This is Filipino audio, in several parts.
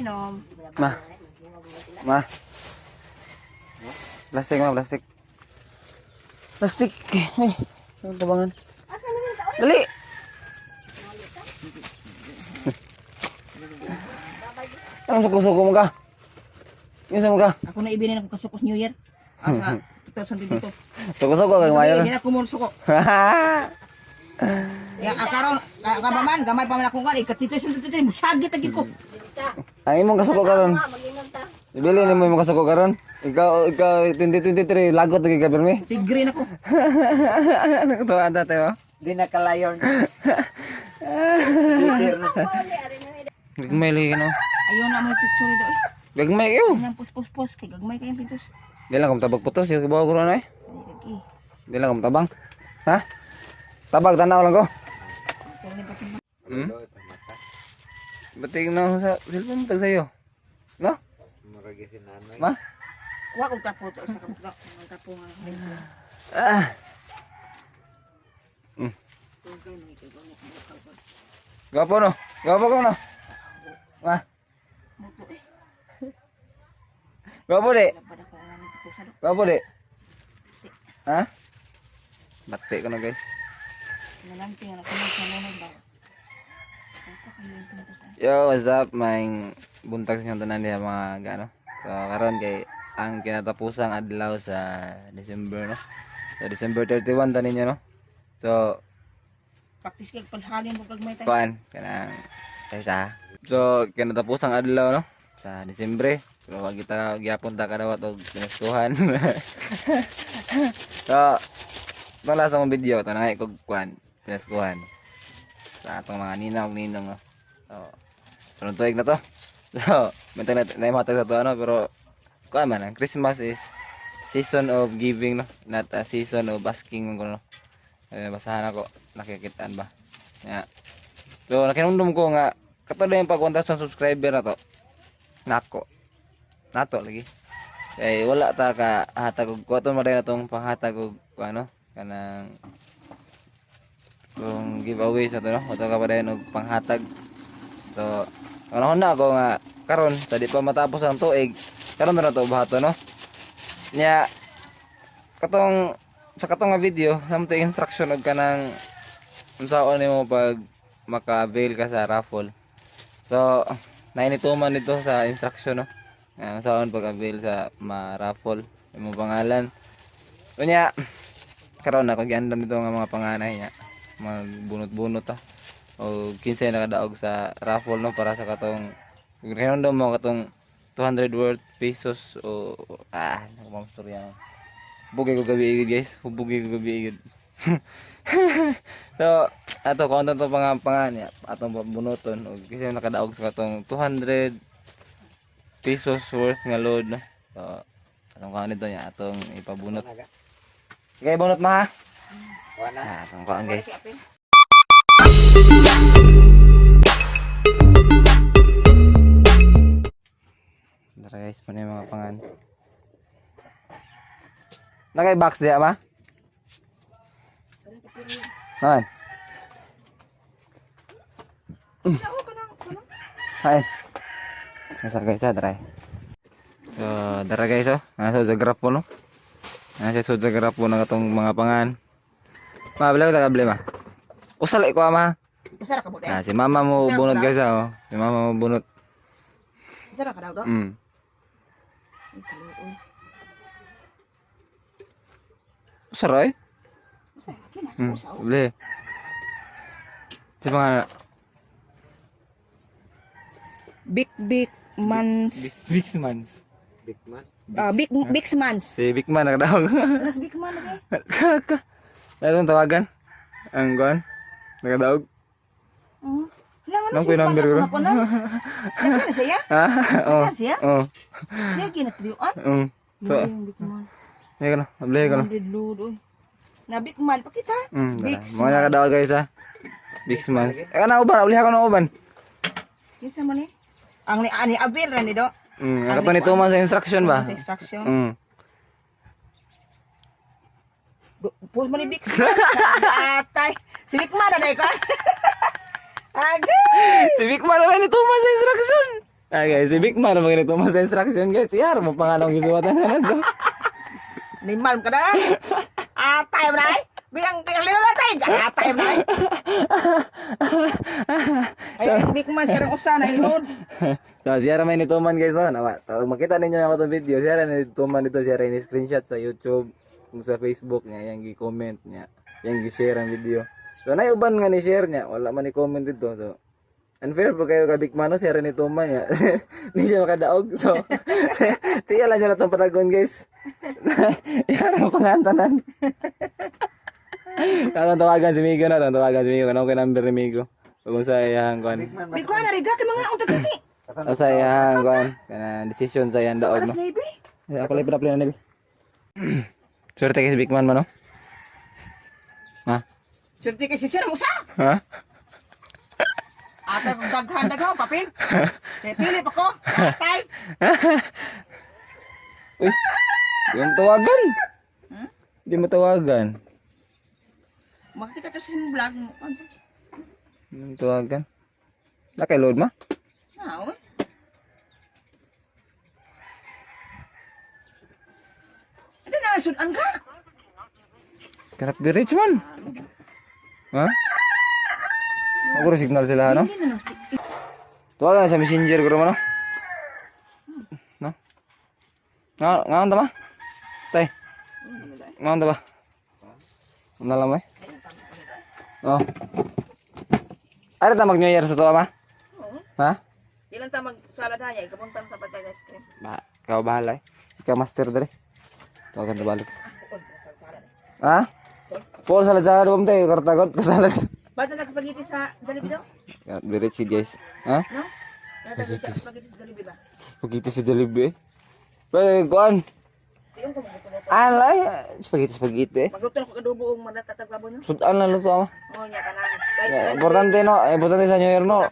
Minom. Ma. Ma. Plastik ma, plastik. Plastik. Ay, ang tabangan. Dali. Anong suko-suko mo ka? Yung sa mo ka? Ako na ibinin ako kasukos New Year. Asa 2022. Suko-suko kang mayor. Hindi na ko mo suko. Ya akaron kabaman gamay pa man akong kan ikatito sagit lagi ko. Ang imong kasuko karon. Ibili ni mo imong kasuko karon. Ikaw 2023 lagot lagi ka permi. Tigre na ko. Ano ko tuwa dati oh. Di na kalayon. Gagmay lagi no. Ayaw na mo picture nito. Gagmay kayo. Nang pus kay gagmay kay pintos. Di lang kung tabag putos yung kibaw ko ron eh. Lagi. Di lang kung tabang. Ha? Tabag tanaw lang ko. Hmm? Bating na ako sa cellphone tag sayo. No? Maragisin nanay. Ma? Wa ko tapo to sa kamukha ng tapo nga. Ah. Gapo no? Gapo ko no? Ma? Gapo di? Gapo di? Ha? Bati ko na guys. Nalanti nga ako nagsanunod ba. Yo, what's up? May buntag sa tanan diha mga gano. So karon kay ang kinatapusang adlaw sa December no. So December 31 tanin niyo no. So Practice kay palhalin mo gagmay tayo. kuan kanang isa. So kinatapusang adlaw no sa Disyembre. So wag kita gyapon ta kadawat og pinaskuhan. So tala sa mong video tanay kog kuan pinaskuhan. Sa atong mga ninang no. So sunod tuig na to. So mentang na matag sa to ano pero kuan man ang Christmas is season of giving no, not a season of asking no. Basahan ako nakikitaan ba. Ya. So nakinumdum ko nga katulad yung pag 1,000 subscriber na to. Nako. Nato lagi. Kay wala ta ka hatag og kuwaton mo na tong panghatag og ano kanang kung giveaway sa to no. Wato ka pa dayon og panghatag. So ano na ako nga karon sa di pa matapos ang tuig karon na to bahato no. Nya katong sa katong nga video namto instruction og kanang unsaon nimo pag maka-avail ka sa raffle. So nainituman dito sa instruction no. Unsaon pag-avail sa ma-raffle imong pangalan. Unya karon ako giandam dito nga mga panganay nya magbunot-bunot ta. O 15 na kadaog sa raffle no para sa katong hinundom mo katong 200 worth pesos o nakamamstorya. Hubugay ko gabi igid guys, hubugay ko gabi igid. So ato kung ano to pangan niya atong bunuton o kasi nakadaog sa katong 200 pesos worth nga load no. So atong kaon nito niya atong ipabunot. Okay, bunot ma ha. Wala. Atong kaon guys. Tara guys, pa na yung mga pangan. Nakay box diya ma? Naman. Hain. Nasa guys ha, tara. So, tara guys oh. Nasa sa graph po no. Nasa sa graph po ng itong mga pangan. Ma, bala ko takabli ma. Usali ko ma. Usara ka mo dai. Si mama mo bunot guys oh. Si mama mo bunot. Usara ka daw do. Saray? Usara Beli. Siapa nga? Big mans. Big Mans. Big man. Big mans. Si Big Man nakadaog. Alas big man lagi. Kaka. Lalu tawagan. Ang kuan. Nakadaog. Langan Nang ko number ko. Nagkana siya? Ha? Oh. Nagkana siya? Oh. Siya ginatriuan. So, Big man. Ayan ka na. Abli ka na. 100 load oy. Na big man pa kita. Big Mga nakadaog guys ha. Big Mans. Kana uban, abli ka na uban. Kinsa man ni? Ang ni Abel ra ni do. Ang kato ni Tuman sa instruction ba? Instruction. Pus man ni Big man. Atay. Si Big man na dai ka. Agay. Si Big Man naman ni Tuman sa instruction. Ah guys, si Big Man mo ganito mo sa instruction guys. Yar mo panganong gisuwatan na to. Nimal ka na. Atay mo na eh. Bilang lino na tayo. Atay mo na eh. Ay, Big Man, siya usa na ilod. So, siya ramay ni Tuman guys. Oh. Nawa, makita ninyo ako itong video. Siya rin ni Tuman dito. Siya rin screenshot sa YouTube. Kung sa Facebook niya. Yang gi-comment niya. Yang gi-share ang video. So, naiuban nga ni share niya. Wala man i-comment dito. So, unfair po kayo ka Big Man. Siya rin ni Tuman niya. Hindi siya makadaog. So, siya lang niya itong panagon guys. Yan ang pangantanan. Tawagan si Migo na. Tawagan si Migo. Ano ko number ni Migo. Kung sa iyang kuan. Big Man, nariga ka mga ang tagiti. O sa iyang kuan. Kana decision sa iyang daog no. Maybe. Ako lang pinapli na nabi. Swerte kay si Big Man mo no? Ha? Swerte kay si Sir Musa. Ha? Ata kong daghan papel. Pili pa ko. Atay. Uy. Di mo tawagan. Di mo tawagan. Makikita to sa vlog mo. Di mo tawagan. Naka-load ma? Oo. Ano na sudan ka? Karap di rich man. Ha? Ako rin signal sila no? Tawagan sa messenger ko no? No? Ngaon ta ma? Tay. Ngaon ta ba? Ano lang eh? Oh. Ano ta mag-New Year sa to ma? Ha? Ilan ta magsalad hanya ikapunta sa patay ice cream. Ba, ikaw bahala eh. Ikaw master dali. Tawagan na balik. Ha? Paul salad sa doon tayo, kartagot kasalad. Bata sa spaghetti sa Jollibee daw? Very cheap guys. Ha? No? Bata sa spaghetti sa Jollibee ba? Spaghetti sa Jollibee eh. Pero kuan. Yung ko magluto. Alay, spaghetti eh. Magluto ko adobo ug manatatagabo no. Sudan na luto ama. Oh nya kanang. Importante no, importante sa New Year no.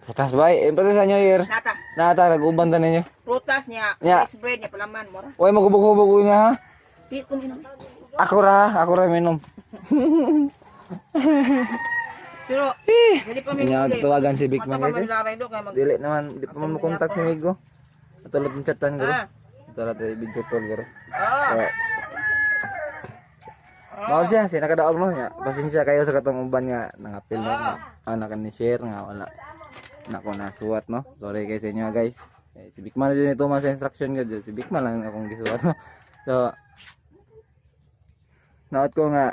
Prutas ba? Importante sa New Year. Nata. Nata nag-uban ta ninyo. Prutas niya, Nya. sliced bread niya palaman mo ra. Oy magubog-ubog ko niya ha. Pi ko minom. Ako ra minom. Pero dili pa mi. Kanya tawagan si Big Man guys eh. Laray do kay mag. Dili naman, di pa man makontak si Migo. Atulad ng chatan ko. Ah. Atulad ng video call ko. Ah. Mao siya, nakadaog no nya. Pasensya kayo sa katong uban nga nangapil no. Anak ni share nga wala. Nako na suwat no. Sorry kay sa inyo guys. Si Big Man din ito sa instruction ko. Si Big Man lang akong gisuwat no. So naot ko nga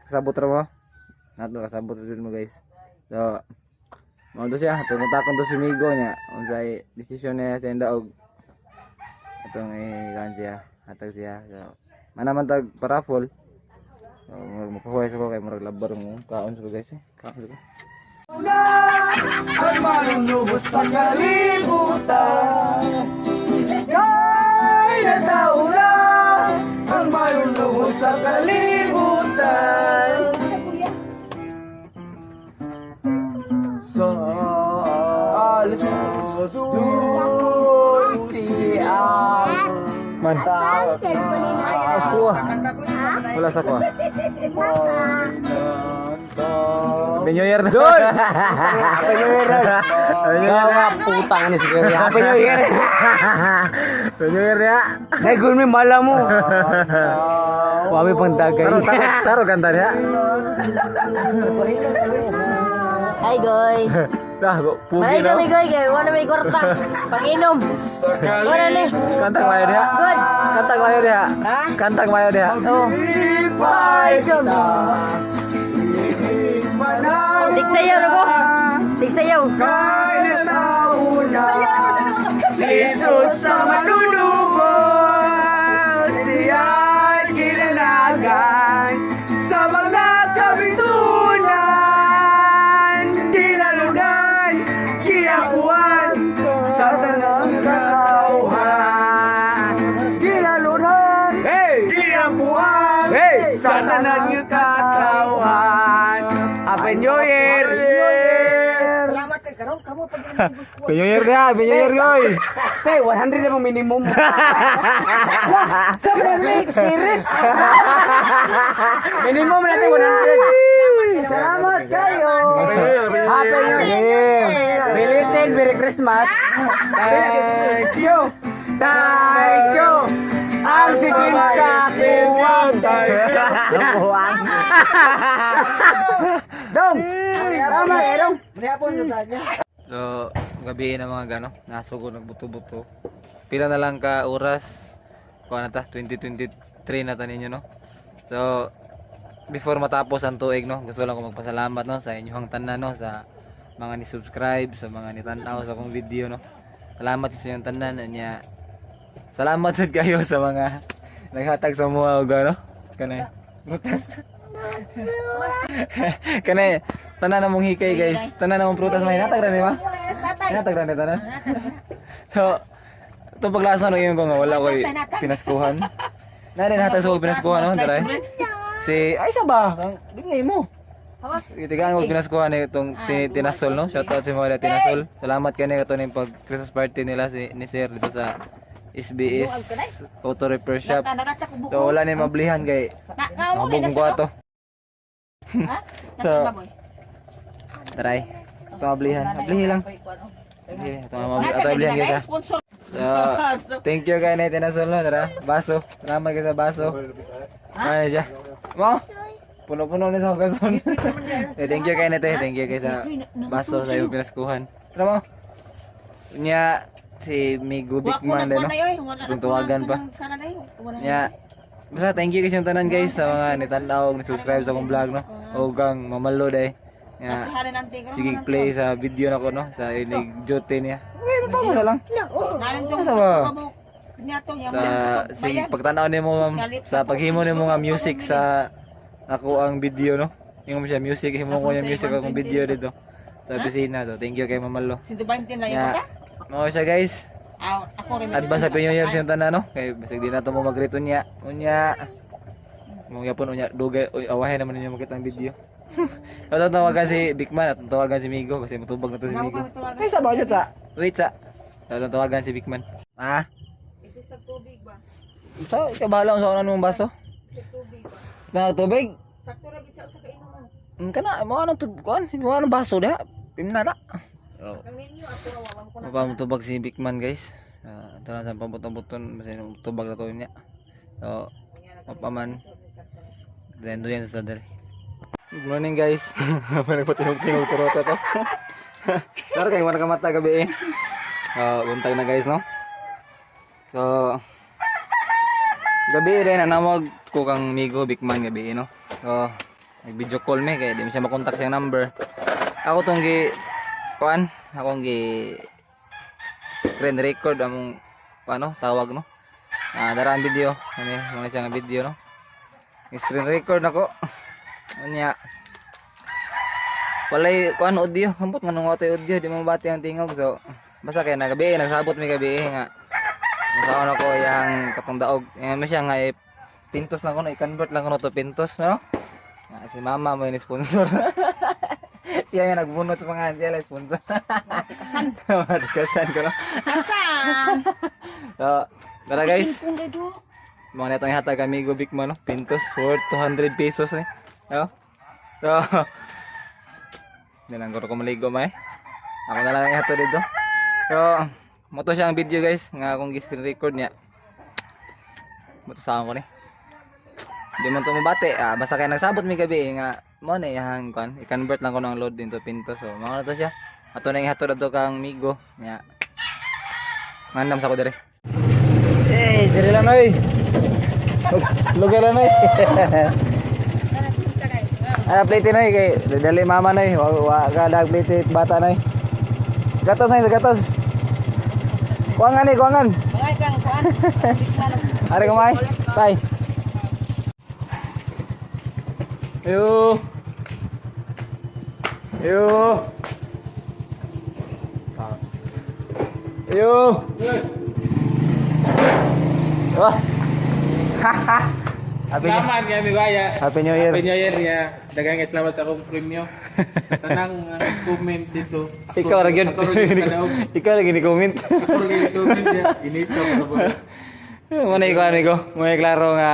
kasabot ra mo. Nato kasabot din mo guys. So mao do siya, tumutakon to si Migo nya. Unsay desisyon niya sa daog. Atong kan siya, hatag siya. So manaman tag parafol. So mapahuway sa ko kay murag labar mo kaon sa guys eh. Kaon sa. Ang manunubos sa kalibutan. Ika'y natauna. Ang manunubos sa kalibutan. Sa alas dos siang Man. Asko. Wala sa ko. Happy New Year. Dun. Happy New Year. Happy New Year. putang ini sih. Happy New Year. Happy New Year ya. Eh, gue nih malam mu. Wami pandagay. Taruh kanta ya. Hai guys. Dah, kok pugi Mana kami guys, mana may kwarta. Pag-inom. Mana nih? Kantang mayo dia. Good. Kantang mayo dia. Hah? Kantang mayo dia. Oh. Bye, John. Tig sayaw na ko. Tig sayaw. Jesus sa manunubos, siya'y ginanagan sa mga kabitunan, ginalunan, kiyakuan sa tanang katauhan, ginalunan, kiyakuan sa tanang katauhan. Happy New Year! Salamat kay karon kamo pag Happy New Year dia, Happy New Year guys. Hey, 100 na minimum. Sabi na make series. Minimum natin 100. Salamat kayo. Happy New Year. Bilite and Merry Christmas. Thank you. Thank you. Ang sigin kakuwang. Kakuwang. Dong. Tama eh, Dong. So, gabi na mga gano, nasugo nagbuto-buto. Pila na lang ka oras. Kuha na ta, 2023 na ta ninyo, no? So, before matapos ang tuig, no, gusto lang ko magpasalamat, no, sa inyong tanan, no, sa mga ni-subscribe, sa mga ni-tanaw sa akong video, no. Salamat sa inyong tanan, niya. Salamat sad kayo sa mga naghatag sa mga uga, no. Kanay, prutas. Kanay, tanan na mong hikay, guys. Tanan na mong prutas, may natag rin, ba? Natag rin, tanan. So, itong paglasa ng iyo ko nga, wala ko pinaskuhan. Narin hatag sa pinaskuhan, no, taray. Si ay saba, bingay mo. Itigaan ko pinaskuhan ni itong Tinasol, no. Shoutout sa mga Tinasol. Salamat kani kato ning pag Christmas party nila ni Sir dito sa SBS Auto Repair Shop. So wala ni mablihan kay nabugong ko ato. So taray. Ito mablihan. Mablihi lang. Okay, ito mablihan kita. So, thank you kay Tinasol, no. Tara, baso. Salamat kay sa baso. Ano siya? Mo? Puno-puno na sa hugason. Thank you kay Nete. Thank you kay sa baso sa iyong pinaskuhan. Ano mo? Nya si Migo Bigman din, no? Kung tuwagan pa. Nya basta thank you kasi yung tanan guys sa mga nitanaw, ni-subscribe sa akong vlog, no? O gang mamalo day. Nya sige play sa video na ko, no? Sa inig jote niya. Uy, mapamasa lang. Masa ba? Sa pagtanaw nimo ma'am, sa paghimo nimo nga music sa ako ang video, no. Yung siya music, himo ko yung music akong video dito sa opisina. So thank you kay Mamalo. 120 lang yun ka? Mo siya guys. Ako rin. Advance happy new year sa tanan, no. Kay basig di na to mo magrito niya. Unya. Mo yapon unya dugay awahin naman ninyo makita ang video. Ato tawagan si Bigman at tawagan si Migo kasi matubag na to si Migo. Ay sa budget sa. Wait sa. Tawagan si Bigman. Ah. Sa tubig ba? So, ikaw bahala kung sa kanan mong baso. Na tubig? Sakto ra gid sa kainuman. Kana mo anong kuan, mo anong baso da? Pimnara. Oh. Ang ninyo ako wawan ko na. Mapam tubag si Bigman, guys. Tara sa pambuton-buton kasi tubag na to niya. So, mapaman. Then do yan sa dali. Good morning, guys. Nagpatinog-tinog turota to. Tara kay wala ka mata gabi eh. Buntag na guys, no. So, gabi rin, nanawag ko kang Migo Bigman gabi, no? So, nag-video call me, kaya di mo siya makontak siyang number. Ako tong akong screen record among, tawag, no? Daraan video, mga siyang video, no? Screen record ako. Anya, walay, audio, hambot nga nung audio, di mo mabati ang tingog. So, basta kaya na gabi, nagsabot may gabi, nga. Masaon ako yung katong daog. May siya nga pintos lang ko na i-convert lang ko to pintos, no? Si mama mo yung sponsor. Siya yung nagbunot sa mga siya sponsor. Matikasan. Matikasan ko, no? Kasan. So, tara guys. Mga netong hatag Amigo Bigman, no? Pintos worth 200 pesos, eh. No? So, nilang ko maligo, may. Ako na lang yung hatag dito. So, moto siya ang video guys nga akong screen record niya. Moto sa ako ni. Di man to mabati. Basta kay nagsabot mi gabi nga mo na yang kan i-convert lang ko ng load into pinto. So mga na to siya. Ato na ihatod ato kang Migo nya. Mandam sa ko dire. Dire lang oy. Lugar lang oy. Plate na kay dali mama na wa ga dag plate bata na. Gatas na gatas. Kuangan nih, kuangan. Bangay kang kuan. Hari kumay. Bye. Yo. Yo. Yo. Wah. Salamat nga amigo Aya. Happy New Year. Happy New Year ya. Daghang salamat sa akong premyo. Sa tanang comment dito. Ikaw ra gyud. Ikaw ra gyud comment. Ako rin comment ya. Inito ko ba. Muna ikaw amigo. Muna klaro nga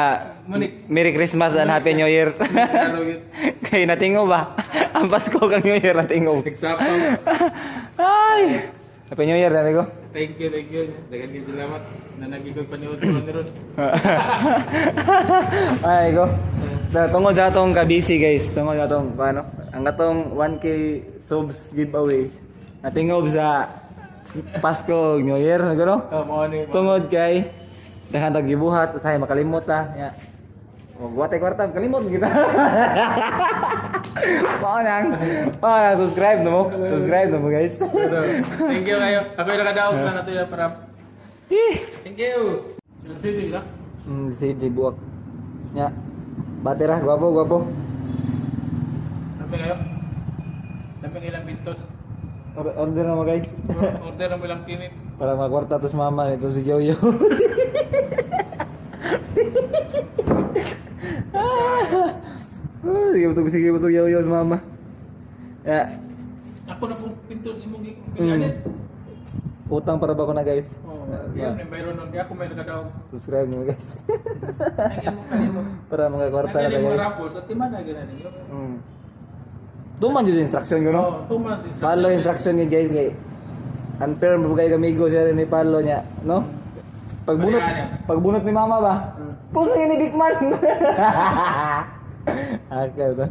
Merry Christmas and Happy New Year. Kay natingo ba? Ang Pasko kang New Year natingo. Example. Ay. Happy New Year, sabi ko. Thank you, thank you. Dagan kayo salamat na nagigog paniod ko ni ron. Ay ko. Tungod sa atong ka-busy guys. Tungod sa atong paano? Ang atong 1K subs giveaways. Natingob sa Pasko, New Year, gano? Mao ni. Tungod kay dahan tag gibuhat usahay makalimot ta. Ya. Wag watay kwarta kalimot kita. Mao subscribe mo. Subscribe mo guys. Thank you kayo. Ako yung nakadaog sa nato ya para. Thank you. Sige na. Sige buak. Ya. Batera, guwapo. Sabi kayo. Sabi ilang pintos. Order na mo guys. Order mo ilang kinit. Para magkwarta tos mama nito si Yoyo. Sige betul Yoyo sa mama. Ya, Ako na pong pintos imong gigalit. utang para ba ko na guys. Oh, yan may mayroon nun. Ako may nakadaog. Subscribe mo guys. Nagyan mo kanimo. Para mga kwarta na Nagyan mo guys. raffles at timan na ganun ninyo. Tuman yung instruction ko no. Oh, 2 months is. Follow instruction ni guys kay unfair mo kay amigo siya rin ni Palo niya, no? Pagbunot ni mama ba? Puno ni Bigman. Okay to.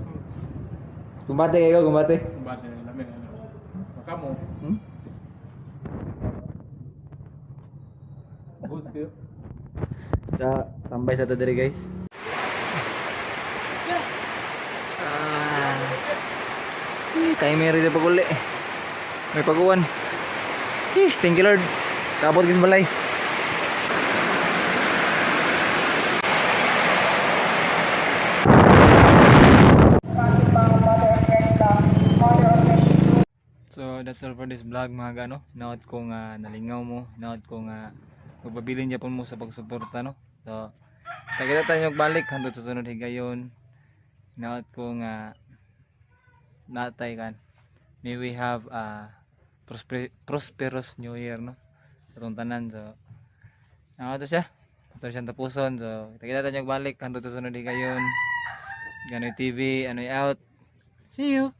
Kumbate kayo, kumbate. Bate lamin ano. Maka mo. Good kayo. Tambay sa to diri guys. Timer dito pa uli. May paguwan. Thank you Lord. Kabot gis balay. So that's all for this vlog mga gano. Naot ko nga nalingaw mo, naot ko nga magpabilin Japon mo sa pagsuporta no. So tagada tayo balik hangtod sa sunod higayon. Naot ko nga natay kan. May we have a prosperous new year no. Atong tanan so. Naot siya. Ato siyang tapuson so tagada tayo balik hangtod sa sunod higayon. Ganoy TV, anoy out. See you.